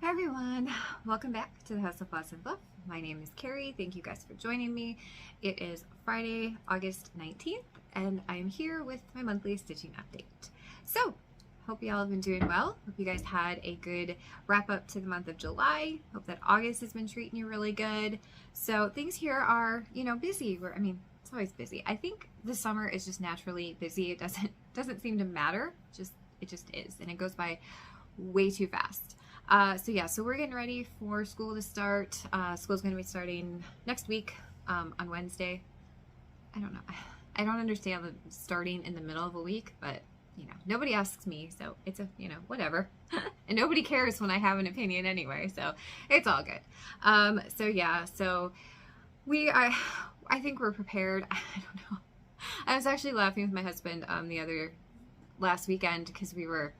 Hi everyone, welcome back to the House of Floss and Fluff. My name is Carrie. Thank you guys for joining me. It is Friday, August 19th, and I am here with my monthly stitching update. So, hope you all have been doing well. Hope you guys had a good wrap up to the month of July. Hope that August has been treating you really good. So things here are, busy. It's always busy. I think the summer is just naturally busy. It doesn't seem to matter. It just is, and it goes by way too fast. So we're getting ready for school to start. School's going to be starting next week on Wednesday. I don't know. I don't understand the starting in the middle of a week, but nobody asks me, so it's whatever. And nobody cares when I have an opinion anyway, so it's all good. I think we're prepared. I don't know. I was actually laughing with my husband last weekend because we were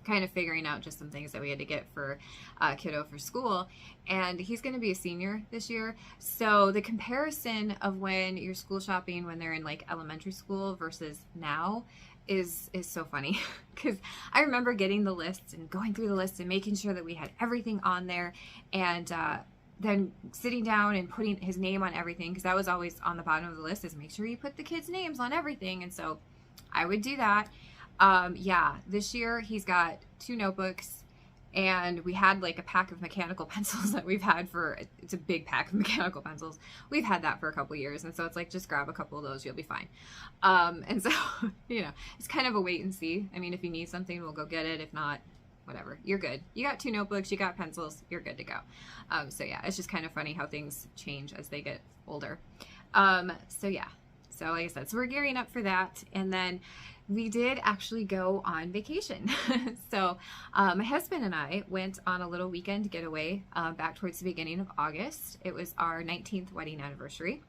kind of figuring out just some things that we had to get for kiddo for school, and he's going to be a senior this year, so the comparison of when you're school shopping when they're in like elementary school versus now is so funny because I remember getting the lists and going through the list and making sure that we had everything on there, and then sitting down and putting his name on everything, because that was always on the bottom of the list, is make sure you put the kids' names on everything. And so I would do that. This year he's got 2 notebooks, and we had like a pack of mechanical pencils that we've had it's a big pack of mechanical pencils. We've had that for a couple years, and so it's like, just grab a couple of those, you'll be fine. And so, it's kind of a wait and see. I mean, if you need something, we'll go get it. If not, whatever, you're good. You got 2 notebooks, you got pencils, you're good to go. It's just kind of funny how things change as they get older. So like I said, we're gearing up for that. And then we did actually go on vacation. So my husband and I went on a little weekend getaway back towards the beginning of August. It was our 19th wedding anniversary.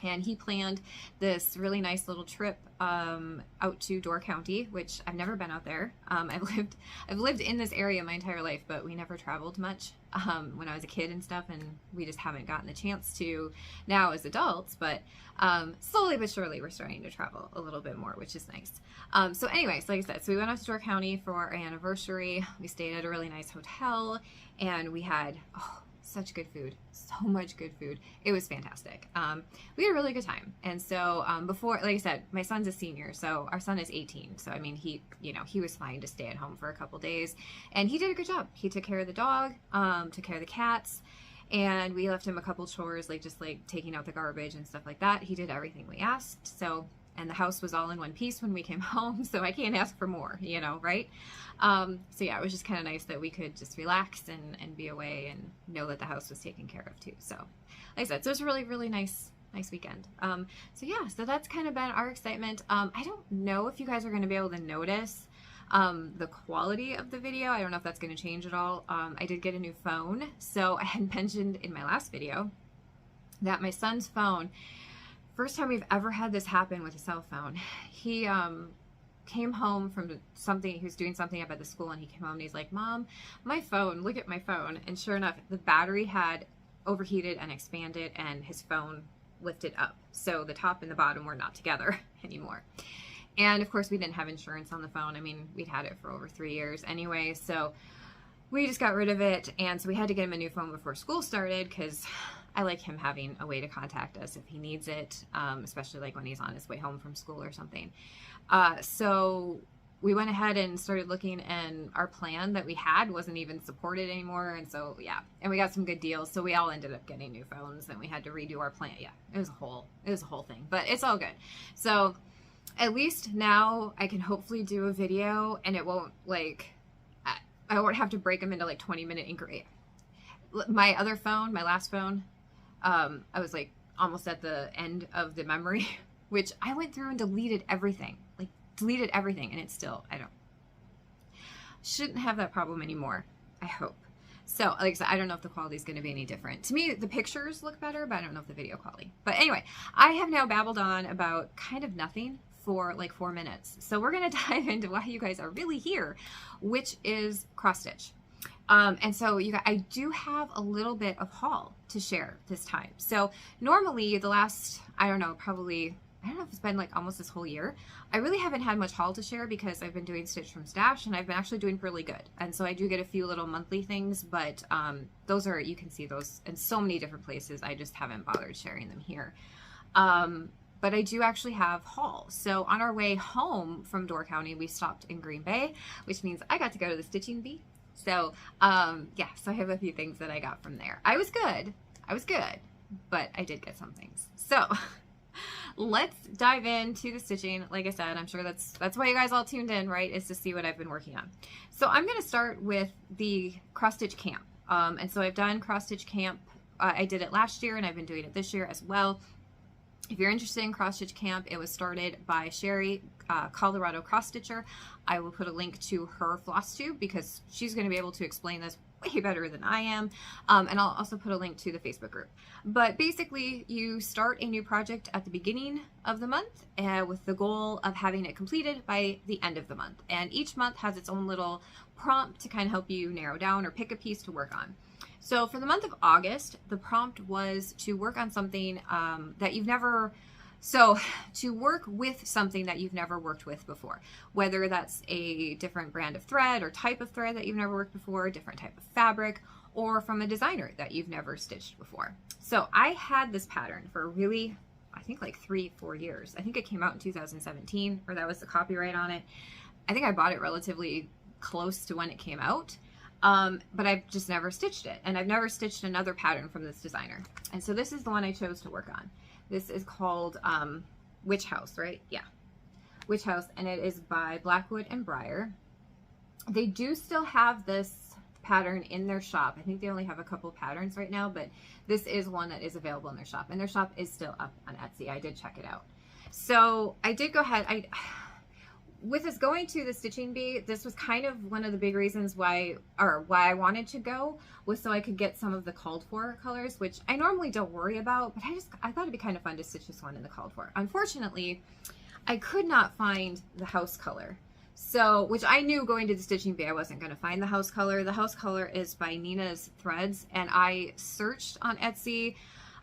And he planned this really nice little trip out to Door County, which I've never been out there. I've lived in this area my entire life, but we never traveled much when I was a kid and stuff, and we just haven't gotten the chance to now as adults. But slowly but surely, we're starting to travel a little bit more, which is nice. So like I said, we went out to Door County for our anniversary. We stayed at a really nice hotel, and we had such good food, so much good food. It was fantastic. We had a really good time. And so before, like I said, my son's a senior, so our son is 18. So I mean, he was fine to stay at home for a couple days, and he did a good job. He took care of the dog, took care of the cats, and we left him a couple chores, like just like taking out the garbage and stuff like that. He did everything we asked. And the house was all in one piece when we came home, so I can't ask for more, right? It was just kind of nice that we could just relax and be away and know that the house was taken care of too. So, like I said, so it was a really, really nice weekend. So that's kind of been our excitement. I don't know if you guys are going to be able to notice the quality of the video. I don't know if that's going to change at all. I did get a new phone, so I had mentioned in my last video that my son's phone, first time we've ever had this happen with a cell phone. He came home from something, he was doing something up at the school, and he came home and he's like, "Mom, my phone, look at my phone." And sure enough, the battery had overheated and expanded, and his phone lifted up. So the top and the bottom were not together anymore. And of course, we didn't have insurance on the phone. I mean, we'd had it for over 3 years anyway, so we just got rid of it. And so we had to get him a new phone before school started, because I like him having a way to contact us if he needs it, especially like when he's on his way home from school or something. So we went ahead and started looking, and our plan that we had wasn't even supported anymore. And so, and we got some good deals. So we all ended up getting new phones, and we had to redo our plan. Yeah, it was a whole thing, but it's all good. So at least now I can hopefully do a video, and it won't I won't have to break them into like 20-minute increments. My other phone, my last phone, I was like almost at the end of the memory, which I went through and deleted everything, and it's still, shouldn't have that problem anymore, I hope. So like I said, I don't know if the quality is going to be any different. To me, the pictures look better, but I don't know if the video quality. But anyway, I have now babbled on about kind of nothing for like 4 minutes. So we're going to dive into why you guys are really here, which is cross stitch. And so I do have a little bit of haul to share this time. So normally the last, I don't know, probably I don't know if it's been like almost this whole year. I really haven't had much haul to share because I've been doing Stitch from Stash and I've been actually doing really good. And so I do get a few little monthly things, but those are, you can see those in so many different places. I just haven't bothered sharing them here. But I do actually have haul. So on our way home from Door County, we stopped in Green Bay, which means I got to go to the Stitching Bee. So yeah, so I have a few things that I got from there. I was good, but I did get some things. So let's dive into the stitching. Like I said, I'm sure that's why you guys all tuned in, right? Is to see what I've been working on. So I'm going to start with the cross stitch camp. And so I've done cross stitch camp. I did it last year and I've been doing it this year as well. If you're interested in cross stitch camp, it was started by Sherry, Colorado cross stitcher. I will put a link to her Flosstube because she's going to be able to explain this way better than I am. And I'll also put a link to the Facebook group. But basically, you start a new project at the beginning of the month with the goal of having it completed by the end of the month. And each month has its own little prompt to kind of help you narrow down or pick a piece to work on. So for the month of August, the prompt was to work on something that you've never... So to work with something that you've never worked with before, whether that's a different brand of thread or type of thread that you've never worked before, different type of fabric, or from a designer that you've never stitched before. So I had this pattern for really, I think like 3-4 years. I think it came out in 2017, or that was the copyright on it. I think I bought it relatively close to when it came out. But I've just never stitched it, and I've never stitched another pattern from this designer. And so this is the one I chose to work on. This is called Witch House, right? Yeah, Witch House, and it is by Blackwood and Briar. They do still have this pattern in their shop. I think they only have a couple patterns right now, but this is one that is available in their shop, and their shop is still up on Etsy. I did check it out. So I did go ahead. With us going to the Stitching Bee, this was kind of one of the big reasons why I wanted to go, was so I could get some of the called for colors, which I normally don't worry about, but I thought it'd be kind of fun to stitch this one in the called for. Unfortunately, I could not find the house color. So, which I knew going to the Stitching Bee I wasn't going to find the house color. The house color is by Nina's Threads, and I searched on Etsy.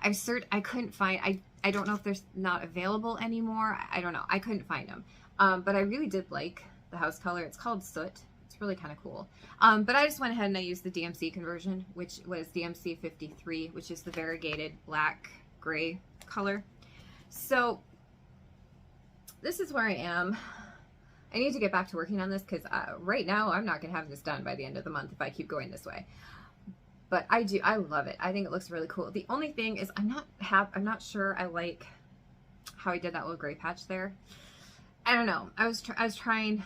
I couldn't find, I don't know if they're not available anymore. I don't know. I couldn't find them. But I really did like the house color. It's called Soot. It's really kind of cool. But I just went ahead and I used the DMC conversion, which was DMC 53, which is the variegated black gray color. So this is where I am. I need to get back to working on this because right now I'm not going to have this done by the end of the month if I keep going this way. But I love it. I think it looks really cool. The only thing is I'm not sure I like how I did that little gray patch there. I don't know. I was trying.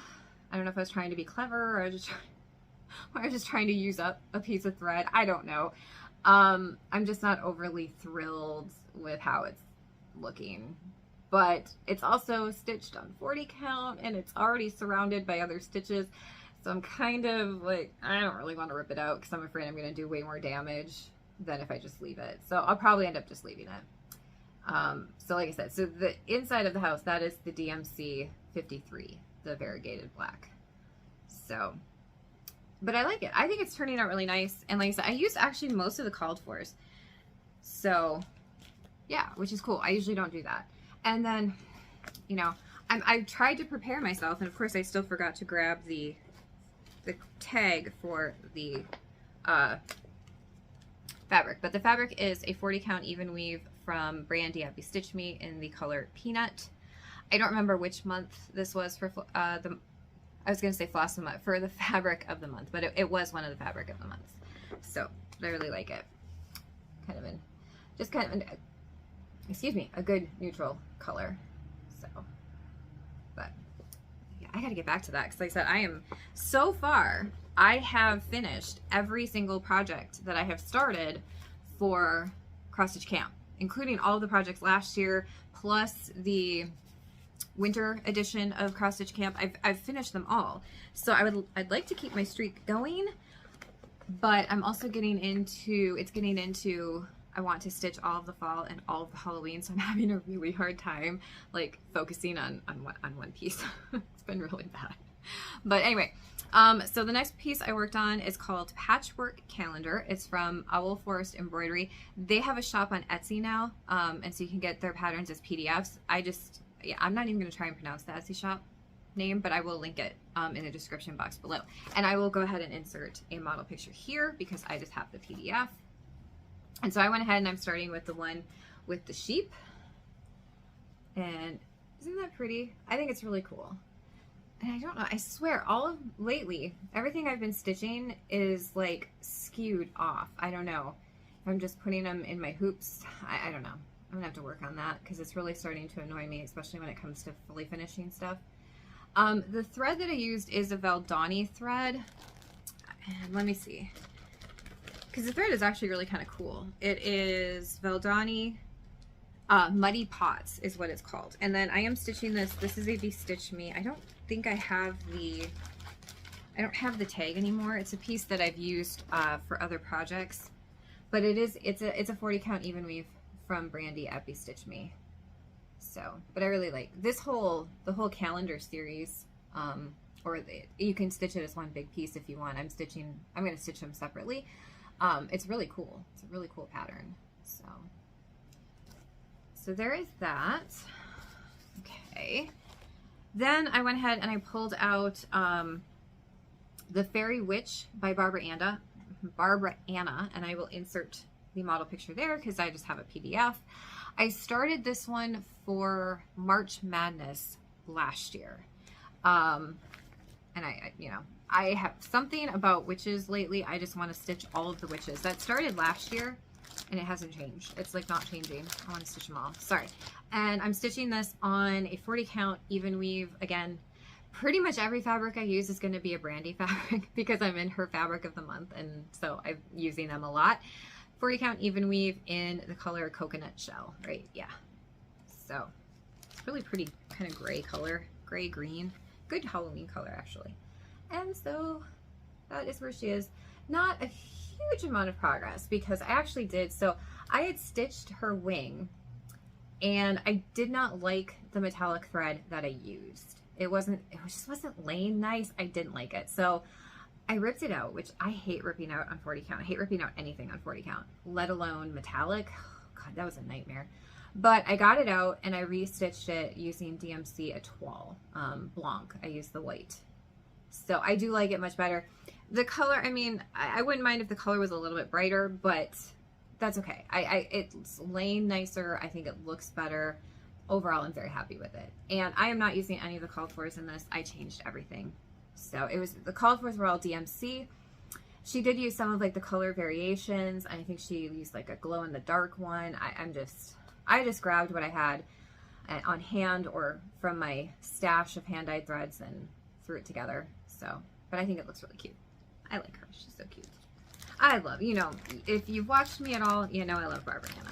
I don't know if I was trying to be clever or I was just trying to use up a piece of thread. I don't know. I'm just not overly thrilled with how it's looking. But it's also stitched on 40 count and it's already surrounded by other stitches. So I'm kind of like, I don't really want to rip it out because I'm afraid I'm going to do way more damage than if I just leave it. So I'll probably end up just leaving it. So like I said, so the inside of the house, that is the DMC 53, the variegated black. So, but I like it. I think it's turning out really nice. And like I said, I used actually most of the called fors. So yeah, which is cool. I usually don't do that. And then, you know, I've tried to prepare myself, and of course I still forgot to grab the tag for the fabric. But the fabric is a 40 count even weave from Brandy Happy Stitch Me in the color Peanut. I don't remember which month this was for I was going to say floss of the month, for the fabric of the month, but it was one of the fabric of the month. So I really like it. Just kind of an, excuse me, a good neutral color. So, but yeah, I got to get back to that because like I said, so far I have finished every single project that I have started for Cross Stitch Camp, including all of the projects last year, plus the winter edition of Cross Stitch Camp. I've finished them all. So I'd like to keep my streak going, but I'm also getting into, I want to stitch all of the fall and all of the Halloween, so I'm having a really hard time like focusing on one piece. It's been really bad. But anyway, so the next piece I worked on is called Patchwork Calendar. It's from Forest Embroidery. They have a shop on Etsy now, and so you can get their patterns as PDFs. I'm not even going to try and pronounce the Etsy shop name, but I will link it in the description box below. And I will go ahead and insert a model picture here because I just have the PDF. And so I went ahead and I'm starting with the one with the sheep. And isn't that pretty? I think it's really cool. And I don't know, I swear, lately, everything I've been stitching is like skewed off. I don't know. If I'm just putting them in my hoops, I don't know. I'm gonna have to work on that because it's really starting to annoy me, especially when it comes to fully finishing stuff. The thread that I used is a Valdani thread. And let me see. Because the thread is actually really kind of cool. It is Valdani Muddy Pots is what it's called. And then I am stitching this. This is a Stitch Me. I don't think I have I don't have the tag anymore. It's a piece that I've used for other projects. But it's a 40 count even weave from Brandy at Stitch Me. So, but I really like the whole calendar series, you can stitch it as one big piece if you want. I'm going to stitch them separately. It's really cool. It's a really cool pattern. So there is that. Okay. Then I went ahead and I pulled out the Fairy Witch by Barbara Anna, and I will insert the model picture there because I just have a PDF. I started this one for March Madness last year. And I have something about witches lately. I just want to stitch all of the witches. That started last year and it hasn't changed. It's like not changing. I want to stitch them all. Sorry. And I'm stitching this on a 40 count even weave. Again, pretty much every fabric I use is going to be a Brandy fabric because I'm in her fabric of the month. And so I'm using them a lot. 40 count even weave in the color Coconut Shell, right? Yeah. So it's really pretty kind of gray color, gray green, good Halloween color actually. And so that is where she is. Not a huge amount of progress because I actually did. So I had stitched her wing and I did not like the metallic thread that I used. It just wasn't laying nice. I didn't like it. So I ripped it out, which I hate ripping out on 40 count. I hate ripping out anything on 40 count, let alone metallic. God, that was a nightmare. But I got it out and I restitched it using DMC Etoile Blanc. I used the white. So I do like it much better. The color, I mean, I wouldn't mind if the color was a little bit brighter, but that's okay. It's laying nicer. I think it looks better. Overall, I'm very happy with it. And I am not using any of the called fors in this. I changed everything. So the called fors were all DMC. She did use some of like the color variations. I think she used like a glow in the dark one. I just grabbed what I had on hand or from my stash of hand-dyed threads and threw it together. So, but I think it looks really cute. I like her. She's so cute. I love, if you've watched me at all, I love Barbara Anna.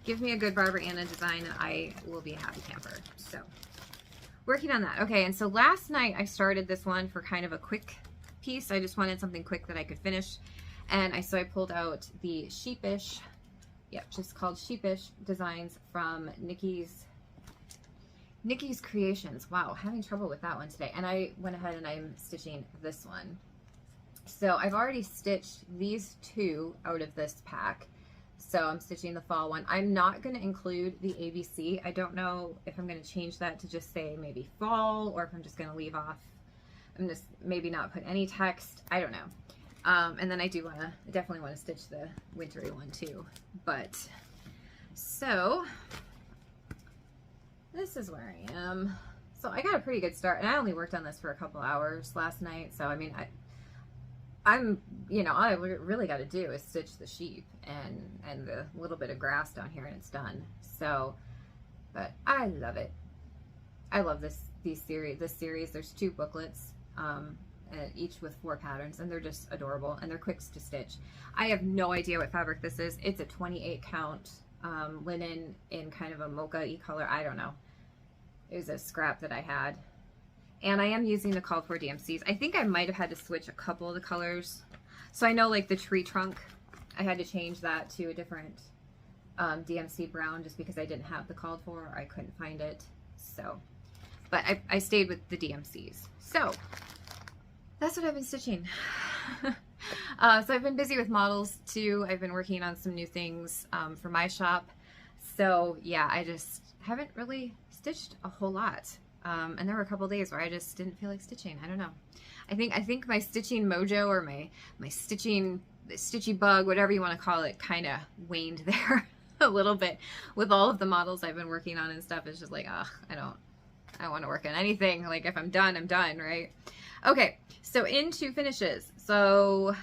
Give me a good Barbara Anna design and I will be a happy camper. So working on that. Okay, and so last night I started this one for kind of a quick piece. I just wanted something quick that I could finish. And so I pulled out the Sheepish, just called Sheepish Designs from Nikyscreations. Wow, having trouble with that one today. And I went ahead and I'm stitching this one. So I've already stitched these two out of this pack. So I'm stitching the fall one. I'm not going to include the ABC. I don't know if I'm going to change that to just say maybe fall or if I'm just going to leave off. I'm just maybe not put any text. I don't know. And then I definitely want to stitch the wintry one too. But so this is where I am. So I got a pretty good start and I only worked on this for a couple hours last night. So I mean, all I really got to do is stitch the sheep and the little bit of grass down here and it's done. So, but I love it. I love this series. There's 2 booklets, each with 4 patterns, and they're just adorable and they're quick to stitch. I have no idea what fabric this is. It's a 28 count linen in kind of a mocha-y color. I don't know. It was a scrap that I had. And I am using the called for DMCs. I think I might have had to switch a couple of the colors. So I know like the tree trunk, I had to change that to a different DMC brown just because I didn't have the called for or I couldn't find it. So, but I stayed with the DMCs. So that's what I've been stitching. So I've been busy with models too. I've been working on some new things for my shop. So yeah, I just haven't really stitched a whole lot. And there were a couple days where I just didn't feel like stitching. I don't know. I think my stitching mojo, or my stitchy bug, whatever you want to call it, kind of waned there a little bit with all of the models I've been working on and stuff. It's just like, ugh, I don't want to work on anything. Like, if I'm done, I'm done, right? Okay, so into finishes. So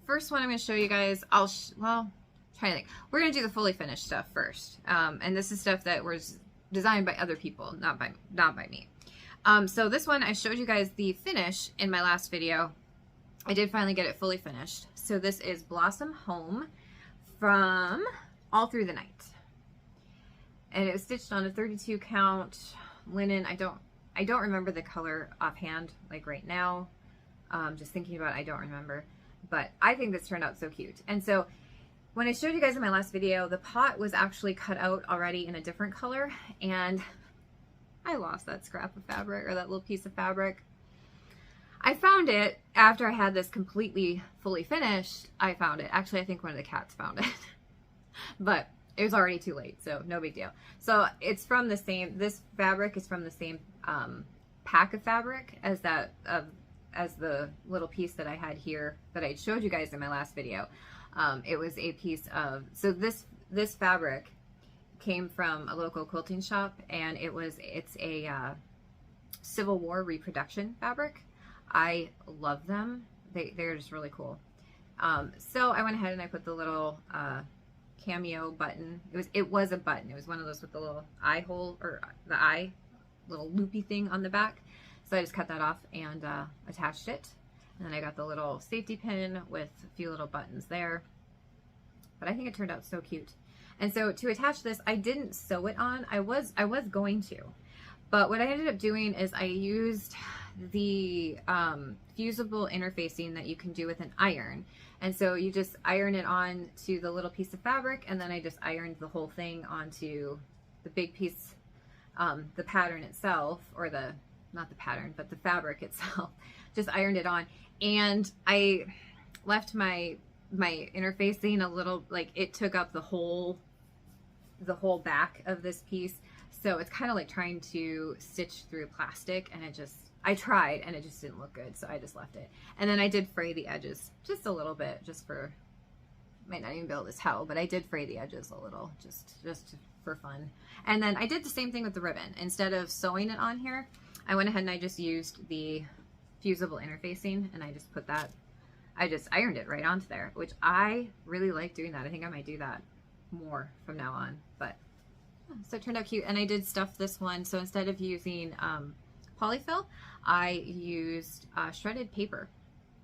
first one I'm going to show you guys, well, trying to think. We're going to do the fully finished stuff first. And this is stuff that was designed by other people, not by me. So this one, I showed you guys the finish in my last video. I did finally get it fully finished. So this is Blossom Home from All Through the Night. And it was stitched on a 32 count linen. I don't remember the color offhand, like right now. Just thinking about it, I don't remember. But I think this turned out so cute. And so when I showed you guys in my last video, the pot was actually cut out already in a different color, and I lost that scrap of fabric, or that little piece of fabric. I found it after I had this completely fully finished. I found it. Actually, I think one of the cats found it. But it was already too late, so no big deal. So it's from the same, this fabric is from the same pack of fabric as that, as the little piece that I had here that I showed you guys in my last video. It was a piece of, so this fabric came from a local quilting shop, and it's a Civil War reproduction fabric. I love them. They're just really cool. So I went ahead and I put the little cameo button. It was a button. It was one of those with the little eye hole, or the eye little loopy thing on the back. So I just cut that off and attached it. And then I got the little safety pin with a few little buttons there. But I think it turned out so cute. And so to attach this, I didn't sew it on. I was going to. But what I ended up doing is I used the fusible interfacing that you can do with an iron. And so you just iron it on to the little piece of fabric, and then I just ironed the whole thing onto the big piece, the pattern itself, or not the pattern, but the fabric itself. Just ironed it on. And I left my interfacing a little, like, it took up the whole back of this piece. So it's kind of like trying to stitch through plastic, and I tried and it just didn't look good, so I just left it. And then I did fray the edges just a little bit, just for, might not even be able to tell, but I did fray the edges a little, just for fun. And then I did the same thing with the ribbon. Instead of sewing it on here, I went ahead and I just used the fusible interfacing, and I just put that, I just ironed it right onto there, which I really like doing that. I think I might do that more from now on. But so it turned out cute. And I did stuff this one, so instead of using polyfill, I used shredded paper.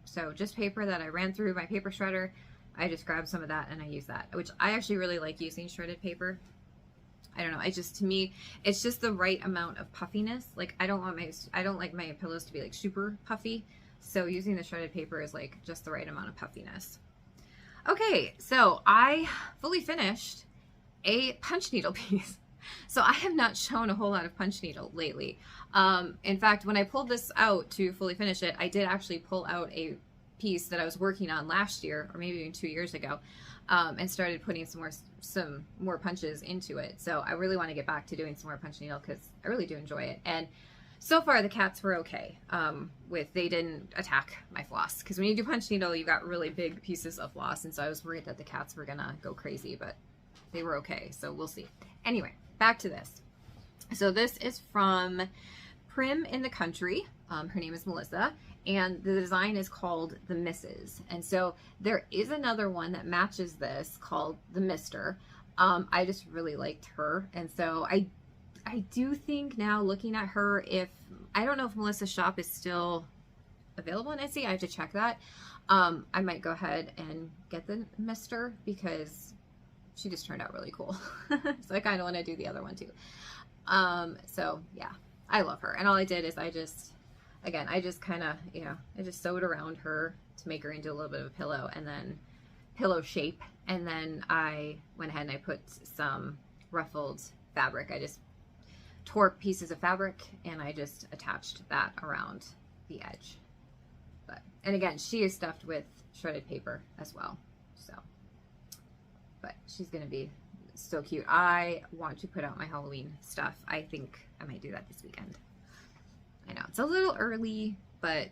So just paper that I ran through my paper shredder. I just grabbed some of that and I used that, which I actually really like using shredded paper. I don't know, to me, it's just the right amount of puffiness. Like, I don't like my pillows to be like super puffy. So using the shredded paper is like just the right amount of puffiness. Okay, so I fully finished a punch needle piece. So I have not shown a whole lot of punch needle lately. In fact, when I pulled this out to fully finish it, I did actually pull out a piece that I was working on last year, or maybe even 2 years ago, and started putting some more punches into it. So I really want to get back to doing some more punch needle because I really do enjoy it. And so far the cats were okay. They didn't attack my floss, because when you do punch needle, you got really big pieces of floss, and so I was worried that the cats were gonna go crazy, but they were okay. So we'll see. Anyway, back to this. So this is from Prim in the Country. Her name is Melissa, and the design is called the Misses. And so there is another one that matches this called the Mister. I just really liked her, and so I do think now, looking at her, I don't know if Melissa's shop is still available on Etsy. I have to check that. I might go ahead and get the Mister because she just turned out really cool. So I kind of want to do the other one too. So yeah, I love her. And all I did is I just kind of, I just sewed around her to make her into a little bit of a pillow, and then pillow shape. And then I went ahead and I put some ruffled fabric. I just tore pieces of fabric and I just attached that around the edge. But, and again, she is stuffed with shredded paper as well. So, but she's going to be so cute. I want to put out my Halloween stuff. I think I might do that this weekend. I know it's a little early, but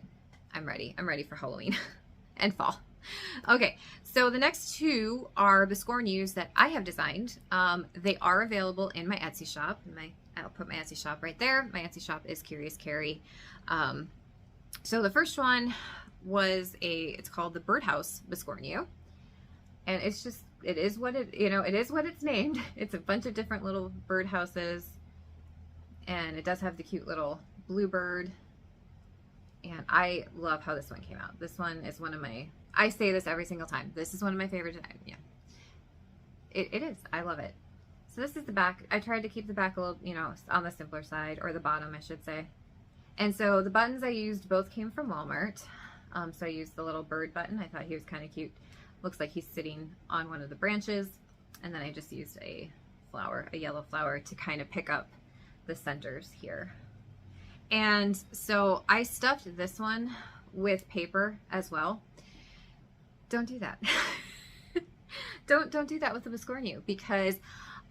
I'm ready. I'm ready for Halloween and fall. Okay, so the next two are Biscornus that I have designed. They are available in my Etsy shop. I'll put my Etsy shop right there. My Etsy shop is Curious Carrie. So the first one was it's called the Birdhouse Biscornu. And it's just, it is what it's named. It's a bunch of different little birdhouses. And it does have the cute little bluebird. And I love how this one came out. This one is one of my, I say this every single time. This is one of my favorite. Yeah, it is. I love it. So this is the back. I tried to keep the back a little, on the simpler side, or the bottom, I should say. And so the buttons I used both came from Walmart. So I used the little bird button. I thought he was kind of cute. Looks like he's sitting on one of the branches. And then I just used a flower, a yellow flower, to kind of pick up the centers here. And so I stuffed this one with paper as well. Don't do that. don't do that with the Biscornu, because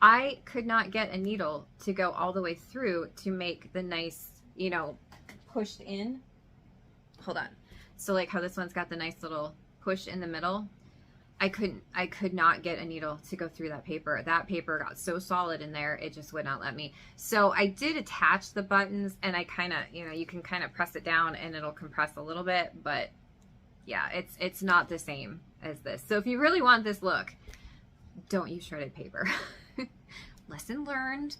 I could not get a needle to go all the way through to make the nice, pushed in. Hold on. So like how this one's got the nice little push in the middle. I could not get a needle to go through that paper. That paper got so solid in there, it just would not let me. So I did attach the buttons, and I kind of, you can kind of press it down and it'll compress a little bit, but yeah, it's not the same as this. So if you really want this look, don't use shredded paper. Lesson learned,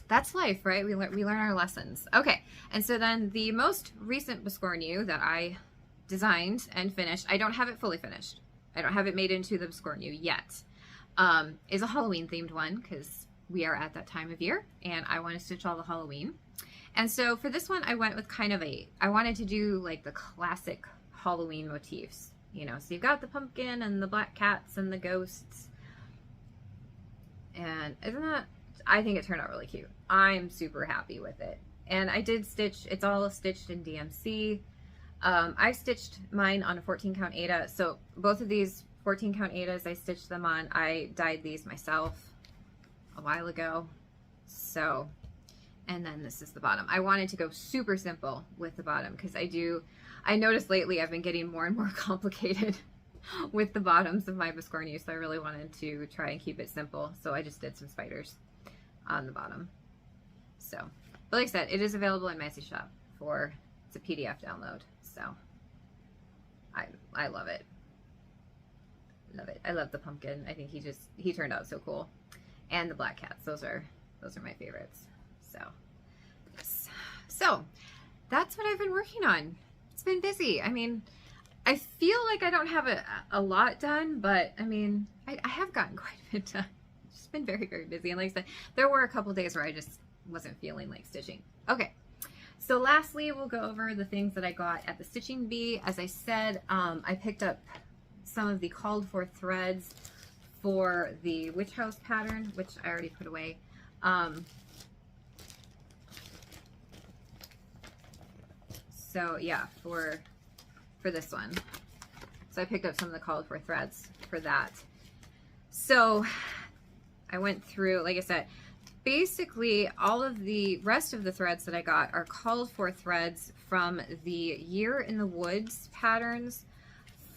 that's life, right? We learn our lessons. Okay, and so then the most recent Biscornu that I designed and finished, I don't have it fully finished. I don't have it made into the Biscornu yet. Is a Halloween themed one, because we are at that time of year and I want to stitch all the Halloween. And so for this one, I went with kind of I wanted to do like the classic Halloween motifs, so you've got the pumpkin and the black cats and the ghosts. And I think it turned out really cute. I'm super happy with it. And I did stitch, it's all stitched in DMC. I stitched mine on a 14 count Aida. So both of these 14 count Aidas, I stitched them on. I dyed these myself a while ago. So, and then this is the bottom. I wanted to go super simple with the bottom, because I noticed lately I've been getting more and more complicated with the bottoms of my Biscornu. So I really wanted to try and keep it simple. So I just did some spiders on the bottom. So, but like I said, it is available in my Etsy shop it's a PDF download. So I love it. Love it. I love the pumpkin. I think he turned out so cool. And the black cats. Those are my favorites. So yes. So that's what I've been working on. It's been busy. I mean, I feel like I don't have a lot done, but I mean, I have gotten quite a bit done. It's just been very, very busy. And like I said, there were a couple days where I just wasn't feeling like stitching. Okay. So lastly, we'll go over the things that I got at the Stitching Bee. As I said, I picked up some of the called for threads for the Witch House pattern, which I already put away. So yeah, for this one. So I picked up some of the called for threads for that. So I went through, like I said, basically all of the rest of the threads that I got are called for threads from the Year in the Woods patterns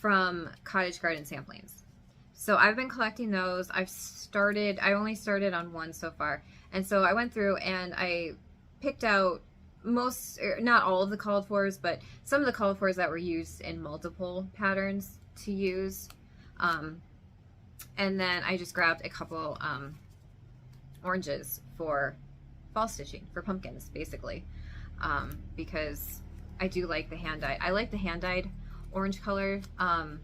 from Cottage Garden Samplings. So I've been collecting those. I only started on one so far. And so I went through and I picked out not all of the called fors, but some of the called fors that were used in multiple patterns to use. And then I just grabbed a couple oranges for fall stitching, for pumpkins, basically, because I do like the hand-dyed. I like the hand-dyed orange color. I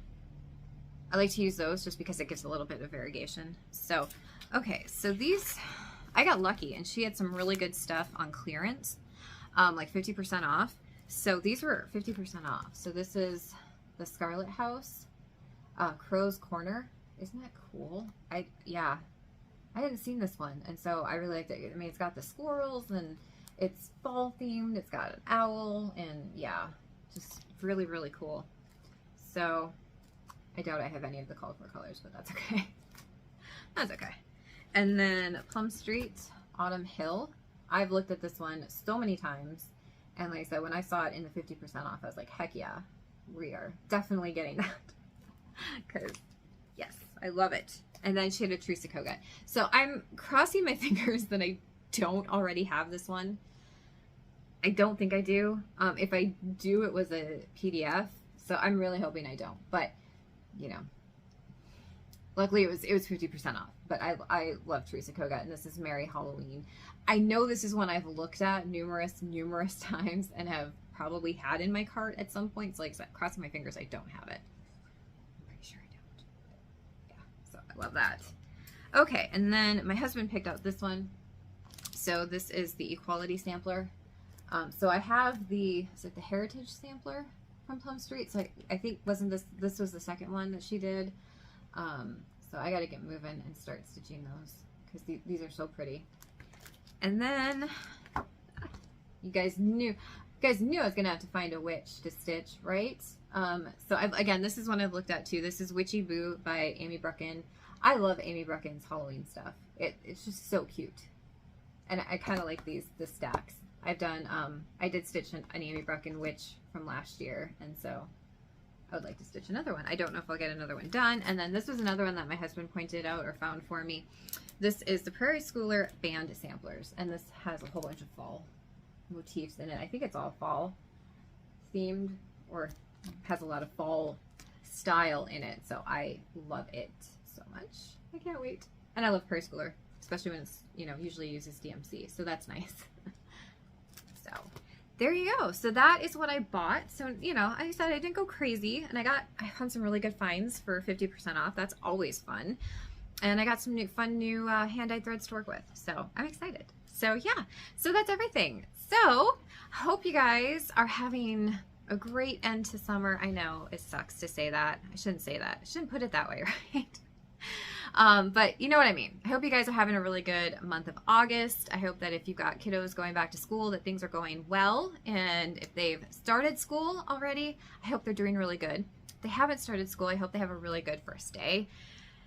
like to use those just because it gives a little bit of variegation. So, okay, so these, I got lucky, and she had some really good stuff on clearance, like 50% off. So these were 50% off. So this is the Scarlet House, Crow's Corner. Isn't that cool? Yeah. I hadn't seen this one, and so I really liked it. I mean, it's got the squirrels, and it's fall themed. It's got an owl, and yeah, just really, really cool. So I doubt I have any of the called for colors, but that's okay. That's okay. And then Plum Street, Autumn Hill. I've looked at this one so many times, and like I said, when I saw it in the 50% off, I was like, heck yeah, we are definitely getting that. Because yes, I love it. And then she had a Teresa Koga. So I'm crossing my fingers that I don't already have this one. I don't think I do. If I do, it was a PDF. So I'm really hoping I don't. But, you know, luckily it was 50% off. But I love Teresa Koga, and this is Merry Halloween. I know this is one I've looked at numerous times and have probably had in my cart at some point. So like crossing my fingers, I don't have it. I love that. Okay, and then my husband picked out this one. So this is the Equality Sampler. So I have the, is it the Heritage Sampler from Plum Street? So I think, wasn't this was the second one that she did. So I got to get moving and start stitching those because these are so pretty. And then you guys knew I was going to have to find a witch to stitch, right? So again, this is one I've looked at too. This is Witchy Boo by Amy Brucken. I love Amy Brucken's Halloween stuff. It's just so cute. And I kind of like the stacks. I've done, I did stitch an Amy Brucken witch from last year, and so I would like to stitch another one. I don't know if I'll get another one done. And then this was another one that my husband pointed out or found for me. This is the Prairie Schooler Band Samplers, and this has a whole bunch of fall motifs in it. I think it's all fall themed, or has a lot of fall style in it, so I love it so much. I can't wait. And I love Prairie Schooler, especially when it's, you know, usually uses DMC, so that's nice. So there you go. So that is what I bought. So, you know, I said I didn't go crazy, and I found some really good finds for 50% off. That's always fun. And I got some fun new hand-dyed threads to work with, so I'm excited. So yeah, so that's everything. So hope you guys are having a great end to summer. I know it sucks to say that. I shouldn't say that. I shouldn't put it that way, right? But you know what I mean. I hope you guys are having a really good month of August. I hope that if you've got kiddos going back to school, that things are going well. And if they've started school already, I hope they're doing really good. If they haven't started school, I hope they have a really good first day.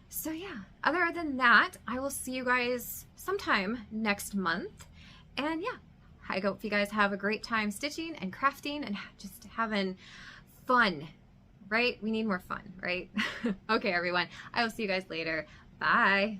So yeah, other than that, I will see you guys sometime next month. And yeah, I hope you guys have a great time stitching and crafting and just having fun, right? We need more fun, right? Okay, everyone. I will see you guys later. Bye.